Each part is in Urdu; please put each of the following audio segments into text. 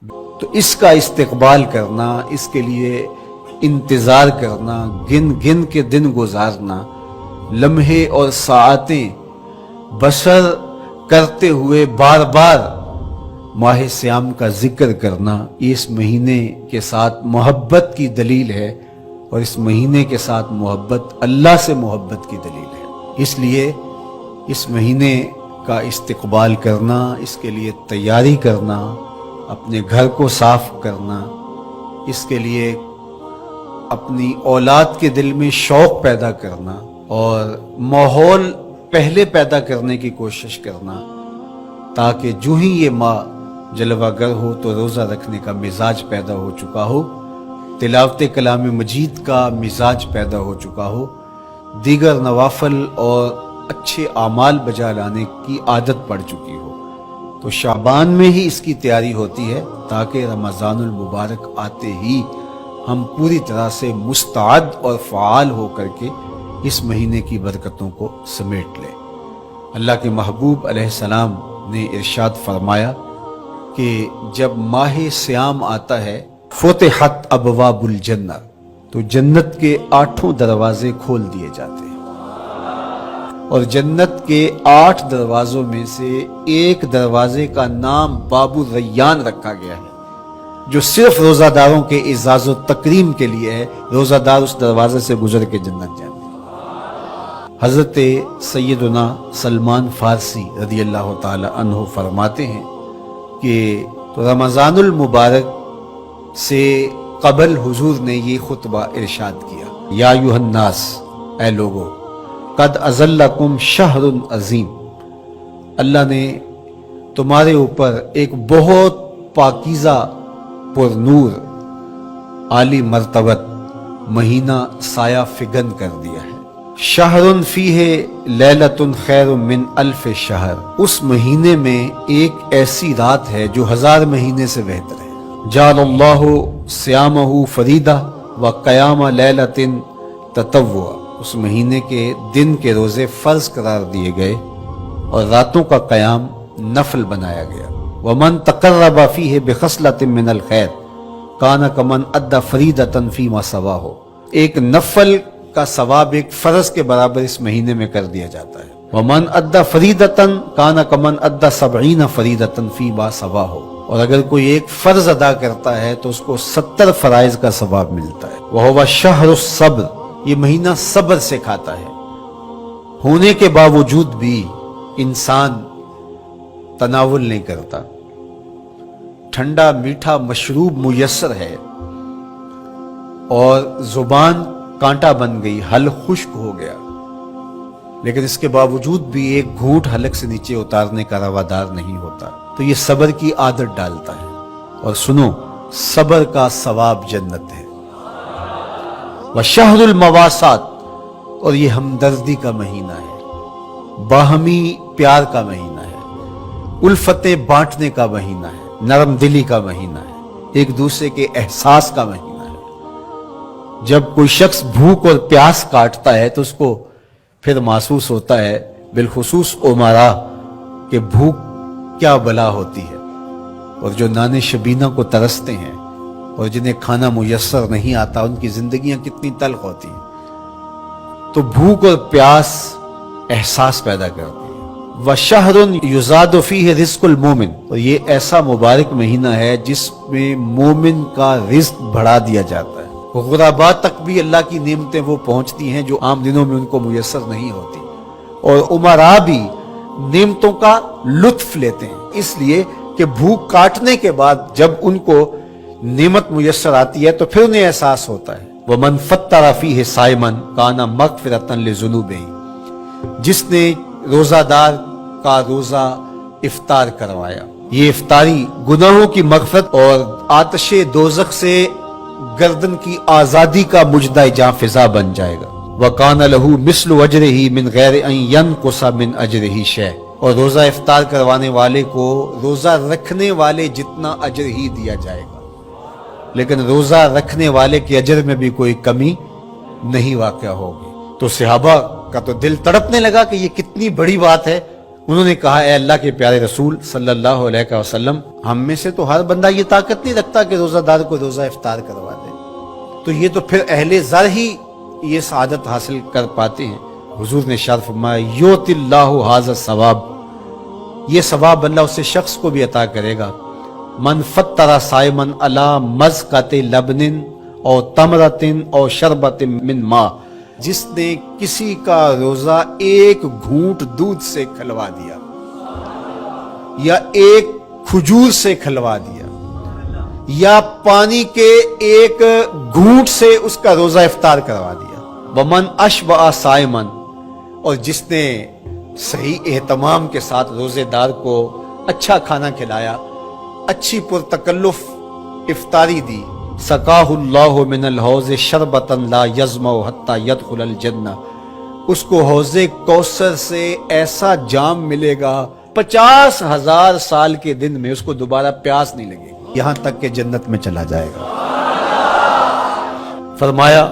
تو اس کا استقبال کرنا، اس کے لیے انتظار کرنا، گن گن کے دن گزارنا، لمحے اور ساعتیں بسر کرتے ہوئے بار بار ماہ سیام کا ذکر کرنا، یہ اس مہینے کے ساتھ محبت کی دلیل ہے، اور اس مہینے کے ساتھ محبت اللہ سے محبت کی دلیل ہے۔ اس لیے اس مہینے کا استقبال کرنا، اس کے لیے تیاری کرنا، اپنے گھر کو صاف کرنا، اس کے لیے اپنی اولاد کے دل میں شوق پیدا کرنا اور ماحول پہلے پیدا کرنے کی کوشش کرنا، تاکہ جو ہی یہ ماہ جلوہ گر ہو تو روزہ رکھنے کا مزاج پیدا ہو چکا ہو، تلاوت کلام مجید کا مزاج پیدا ہو چکا ہو، دیگر نوافل اور اچھے اعمال بجا لانے کی عادت پڑ چکی ہو۔ تو شعبان میں ہی اس کی تیاری ہوتی ہے، تاکہ رمضان المبارک آتے ہی ہم پوری طرح سے مستعد اور فعال ہو کر کے اس مہینے کی برکتوں کو سمیٹ لیں۔ اللہ کے محبوب علیہ السلام نے ارشاد فرمایا کہ جب ماہ سیام آتا ہے فتحت ابواب الجنہ، تو جنت کے 8 دروازے کھول دیے جاتے ہیں، اور جنت کے 8 دروازوں میں سے ایک دروازے کا نام باب الریان رکھا گیا ہے، جو صرف روزہ داروں کے اعزاز و تکریم کے لیے ہے۔ روزہ دار اس دروازے سے گزر کے جنت جاتے ہیں۔ حضرت سیدنا سلمان فارسی رضی اللہ تعالی عنہ فرماتے ہیں کہ رمضان المبارک سے قبل حضور نے یہ خطبہ ارشاد کیا، یا ایھا الناس، اے لوگو، قد اظلکم شہر عظیم، اللہ نے تمہارے اوپر ایک بہت پاکیزہ، پر نور، عالی مرتبت مہینہ سایہ فگن کر دیا ہے۔ شہر فیہ لیلۃ خیر من الف شہر، اس مہینے میں ایک ایسی رات ہے جو 1000 مہینے سے بہتر ہے۔ جعل اللہ صیامہ فریدہ و قیام لیلۃ تطوع، اس مہینے کے دن کے روزے فرض قرار دیے گئے اور راتوں کا قیام نفل بنایا گیا۔ ومن تقرب فیہ بخصلۃ من الخیر کان کمن ادى فریدۃ فیما سواہ، ایک نفل کا ثواب ایک فرض کے برابر اس مہینے میں کر دیا جاتا ہے۔ ومن ادى فریدۃ کان کمن ادى 70 فریدۃ فیما سواہ، اور اگر کوئی ایک فرض ادا کرتا ہے تو اس کو 70 فرائض کا ثواب ملتا ہے۔ وہو شہر الصبر، یہ مہینہ صبر سے کھاتا ہے، ہونے کے باوجود بھی انسان تناول نہیں کرتا۔ ٹھنڈا میٹھا مشروب میسر ہے اور زبان کانٹا بن گئی، حلق خشک ہو گیا، لیکن اس کے باوجود بھی ایک گھونٹ حلق سے نیچے اتارنے کا روادار نہیں ہوتا، تو یہ صبر کی عادت ڈالتا ہے۔ اور سنو، صبر کا ثواب جنت ہے۔ وشہر المواسات، اور یہ ہمدردی کا مہینہ ہے، باہمی پیار کا مہینہ ہے، الفتیں بانٹنے کا مہینہ ہے، نرم دلی کا مہینہ ہے، ایک دوسرے کے احساس کا مہینہ ہے۔ جب کوئی شخص بھوک اور پیاس کاٹتا ہے تو اس کو پھر محسوس ہوتا ہے، بالخصوص امراء، کہ بھوک کیا بلا ہوتی ہے، اور جو نان شبینہ کو ترستے ہیں اور جنہیں کھانا میسر نہیں آتا، ان کی زندگیاں کتنی تلخ ہوتی ہیں۔ تو بھوک اور پیاس احساس پیدا کرتی ہے۔ وَشَهْرٌ يُزَادُ فِيهِ رِزْقُ الْمُؤْمِنِ، اور یہ ایسا مبارک مہینہ ہے جس میں مومن کا رزق بڑھا دیا جاتا ہے۔ غرباء تک بھی اللہ کی نعمتیں وہ پہنچتی ہیں جو عام دنوں میں ان کو میسر نہیں ہوتی، اور امراء بھی نعمتوں کا لطف لیتے ہیں، اس لیے کہ بھوک کاٹنے کے بعد جب ان کو نعمت میسر آتی ہے تو پھر انہیں احساس ہوتا ہے۔ وَمَنْ فَطَّرَ فِيهِ صَائِمًا كَانَ مَغْفِرَةً لِذُنُوبِهِ، جس نے روزہ دار کا روزہ افطار کروایا، یہ افطاری گناہوں کی مغفرت اور آتش دوزخ سے گردن کی آزادی کا مجدہ جاں فضا بن جائے گا۔ وَقَانَ لَهُ مِثْلُ أَجْرِهِ مِنْ غَيْرِ أَنْ يَنْقُصَ مِنْ أَجْرِهِ شَيْءٌ، اور روزہ افطار کروانے والے کو روزہ رکھنے والے جتنا اجر ہی دیا جائے گا، لیکن روزہ رکھنے والے کے اجر میں بھی کوئی کمی نہیں واقع ہوگی۔ تو صحابہ کا تو دل تڑپنے لگا کہ یہ کتنی بڑی بات ہے، انہوں نے کہا اے اللہ کے پیارے رسول صلی اللہ علیہ وسلم، ہم میں سے تو ہر بندہ یہ طاقت نہیں رکھتا کہ روزہ دار کو روزہ افطار کروا دے، تو یہ تو پھر اہل زر ہی یہ سعادت حاصل کر پاتے ہیں۔ حضور نے ارشاد فرمایا یوت اللہ ھذا الثواب، یہ ثواب اللہ اسے شخص کو بھی عطا کرے گا، من فطر صائما علی مزقۃ لبن او تمرۃ او شربۃ من ماء، جس نے کسی کا روزہ ایک گھونٹ دودھ سے کھلوا دیا یا ایک کھجور سے کھلوا دیا یا پانی کے ایک گھونٹ سے اس کا روزہ افطار کروا دیا۔ ومن اشبع صائما، اور جس نے صحیح اہتمام کے ساتھ روزے دار کو اچھا کھانا کھلایا، اچھی پرتکلف افطاری دی، سقاہ اللہ من الحوض شربتا لا یظمأ حتی یدخل الجنہ، اس کو حوض کوثر سے ایسا جام ملے گا 50,000 سال کے دن میں اس کو دوبارہ پیاس نہیں لگے گی، یہاں تک کہ جنت میں چلا جائے گا۔ فرمایا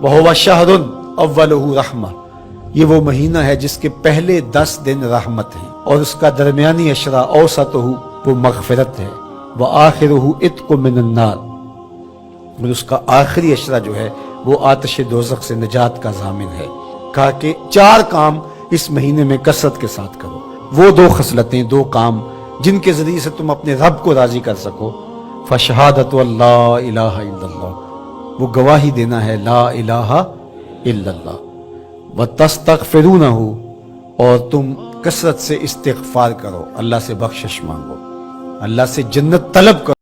وَهُوَ شَهْرٌ أَوَّلُهُ رَحْمَةٌ، یہ وہ مہینہ ہے جس کے پہلے 10 دن رحمت ہے، اور اس کا درمیانی عشرہ اوسطہ وہ مغفرت ہے، وآخرہ عتق من النار، اور اس کا آخری عشرہ جو ہے وہ آتش دوزخ سے نجات کا ضامن ہے۔ کہا کہ 4 کام اس مہینے میں کثرت کے ساتھ کرو، وہ 2 خصلتیں، 2 کام جن کے ذریعے سے تم اپنے رب کو راضی کر سکو، فشہادت اللہ الہ الا اللہ، وہ گواہی دینا ہے لا الہ الا اللہ، وتستغفرونہ، اور تم کثرت سے استغفار کرو، اللہ سے بخشش مانگو، اللہ سے جنت طلب کرو۔